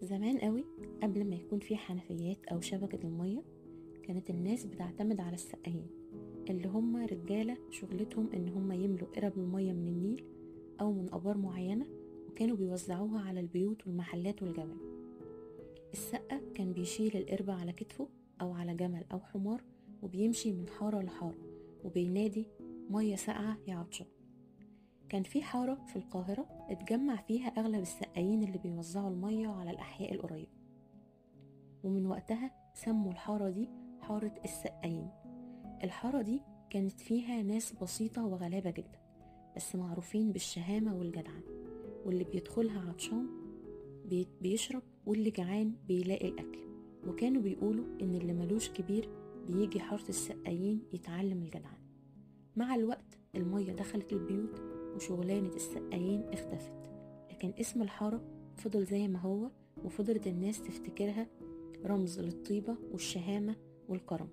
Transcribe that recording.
زمان قوي، قبل ما يكون في حنفيات أو شبكة المية، كانت الناس بتعتمد على السقايين اللي هم رجالة شغلتهم إن هم يملوا قرب المية من النيل أو من آبار معينة، وكانوا بيوزعوها على البيوت والمحلات والجوامع. السقا كان بيشيل القربة على كتفه أو على جمل أو حمار، وبيمشي من حارة لحارة وبينادي: مية ساقعة يا عطشان. كان في حارة في القاهرة اتجمع فيها أغلب السقايين اللي بيوزعوا المية على الأحياء القريبة، ومن وقتها سموا الحارة دي حارة السقايين. الحارة دي كانت فيها ناس بسيطة وغلابة جدا، بس معروفين بالشهامة والجدعنة، واللي بيدخلها عطشان بيشرب، واللي جعان بيلاقي الأكل. وكانوا بيقولوا إن اللي ملوش كبير بيجي حارة السقايين يتعلم الجدعنة. مع الوقت المية دخلت البيوت وشغلانة السقايين اختفت، لكن اسم الحارة فضل زي ما هو، وفضلت الناس تفتكرها رمز للطيبة والشهامة والكرم.